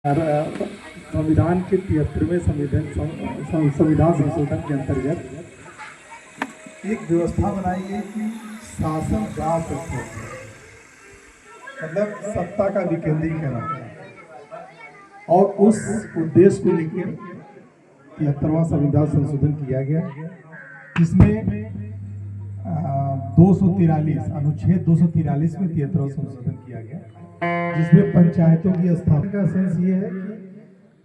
संविधान के 73वें संविधान संशोधन के अंतर्गत एक व्यवस्था बनाई गई कि शासन गांव तक पहुंचे, मतलब सत्ता का विकेंद्रीकरण। और उस उद्देश्य को लेकर 73वां संविधान संशोधन किया गया, जिसमें 243 अनुच्छेद 243 में 73वां संशोधन किया गया, जिसमें पंचायतों की स्थापना का सेंस ये है कि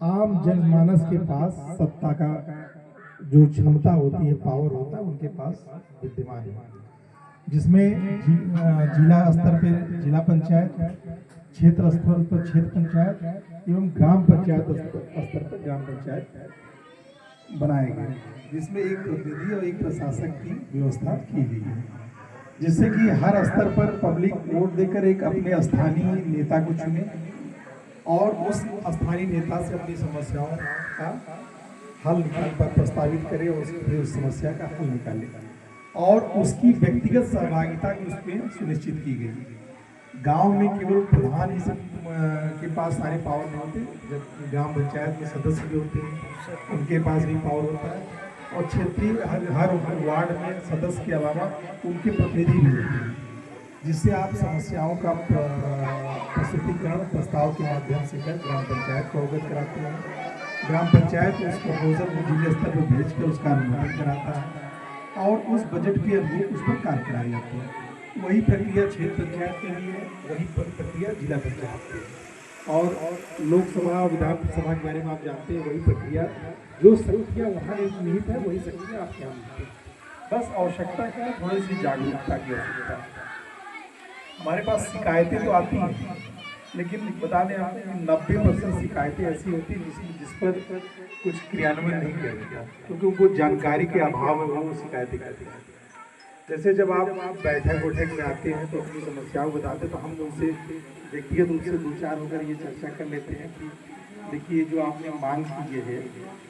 आम जनमानस के पास सत्ता का जो क्षमता होती है, पावर होता है, उनके पास विद्यमान है, जिसमें जिला स्तर पर जिला पंचायत, क्षेत्र स्तर पर क्षेत्र पंचायत एवं ग्राम पंचायत स्तर पर ग्राम पंचायत बनाए गए, जिसमें एक प्रतिनिधि और एक प्रशासक की व्यवस्था की गई है, जिससे कि हर स्तर पर पब्लिक वोट देकर एक अपने स्थानीय नेता को चुने और उस स्थानीय नेता से अपनी समस्याओं का हल निकाल पर प्रस्तावित करे और उस समस्या का हल निकाले, और उसकी व्यक्तिगत सहभागिता की उसमें सुनिश्चित की गई। गांव में केवल प्रधान ही के पास सारे पावर नहीं होते, जब ग्राम पंचायत में सदस्य भी होते हैं उनके पास भी पावर होता है, और क्षेत्रीय हर वार्ड में सदस्य के अलावा उनके प्रतिनिधि भी होते हैं, जिससे आप समस्याओं का प्रस्तुतिकरण प्रस्ताव के माध्यम से कर ग्राम पंचायत को अवगत कराते हैं। ग्राम पंचायत उस प्रपोजल को जिले स्तर पर भेज कर उसका अनुमोदन कराता है और उस बजट के अनुरूप उस पर कार्य कराई जाती है। वही प्रक्रिया क्षेत्र पंचायत के लिए, वही प्रक्रिया जिला पंचायत के लिए, और लोकसभा विधानसभा के बारे में आप जानते हैं, वही प्रक्रिया जो शक्तियाँ वहाँ एक निहित है वही शक्तियाँ आपके यहाँ मिलती है। बस आवश्यकता क्या है, थोड़ी सी जागरूकता की आवश्यकता है। हमारे पास शिकायतें तो आती हैं, लेकिन बता दें आपको 90% शिकायतें ऐसी होती हैं जिस पर कुछ क्रियान्वयन नहीं किया जाता, क्योंकि उनको जानकारी के अभाव में वो शिकायतें करते हैं। जैसे जब आप बैठक में आते हैं तो अपनी समस्याओं बताते हैं, तो हम उनसे व्यक्तिगत रूप से दो चार होकर ये चर्चा कर लेते हैं कि देखिए जो आपने मांग की है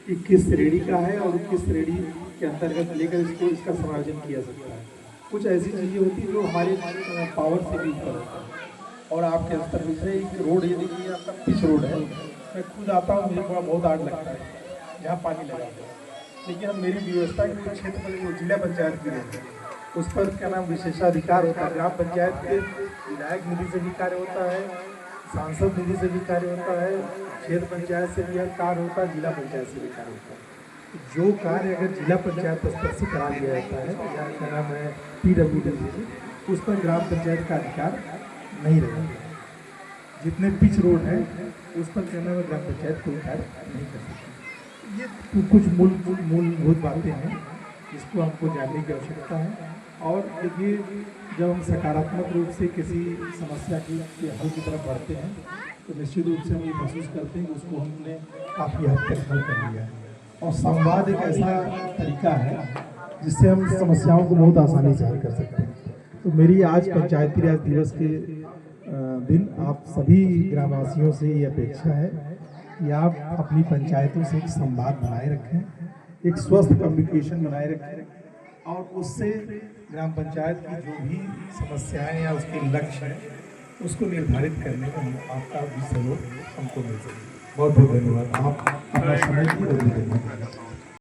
कि किस श्रेणी का है और किस श्रेणी के अंतर्गत लेकर इसका समायोजन किया सकता है। कुछ ऐसी चीज़ें होती हैं जो हमारे पावर से भी ऊपर होता है, और आपके स्तर से एक रोड, यदि कि आपका पिच रोड है, मैं खुद आता हूँ, मुझे बहुत आग लगता है जहाँ पानी लगा है, लेकिन अब मेरी व्यवस्था के क्षेत्र में जो जिला पंचायत की रहती है उस पर क्या नाम विशेषाधिकार होता है। ग्राम पंचायत के विधायक निधि से भी कार्य होता है, सांसद निधि से भी कार्य होता है, क्षेत्र पंचायत से भी कार्य होता है, जिला पंचायत से भी कार्य होता है। जो कार्य अगर जिला पंचायत स्तर से करा लिया जाता है, या क्या नाम है PWD, उस पर ग्राम पंचायत का अधिकार नहीं रहेगा। जितने पिच रोड है उस पर क्या नाम है ग्राम पंचायत कोई कार्य नहीं कर सकती। ये कुछ मूलभूत बातें हैं जिसको हमको जानने की आवश्यकता है। और देखिए, जब हम सकारात्मक रूप से किसी समस्या के हल की तरफ बढ़ते हैं तो निश्चित रूप से हम ये महसूस करते हैं कि उसको हमने काफ़ी हद तक हल कर लिया है। और संवाद एक ऐसा तरीका है जिससे हम समस्याओं को बहुत आसानी से हल कर सकते हैं। तो मेरी आज पंचायती राज दिवस के दिन आप सभी ग्रामवासियों से ये अपेक्षा है कि आप अपनी पंचायतों से एक संवाद बनाए रखें, एक स्वस्थ कम्युनिकेशन बनाए रखें, और उससे ग्राम पंचायत की जो भी समस्याएं या उसके लक्ष्य हैं उसको निर्धारित करने में आपका भी सहयोग हमको मिल सके। बहुत बहुत धन्यवाद। आप अपना समय दिए।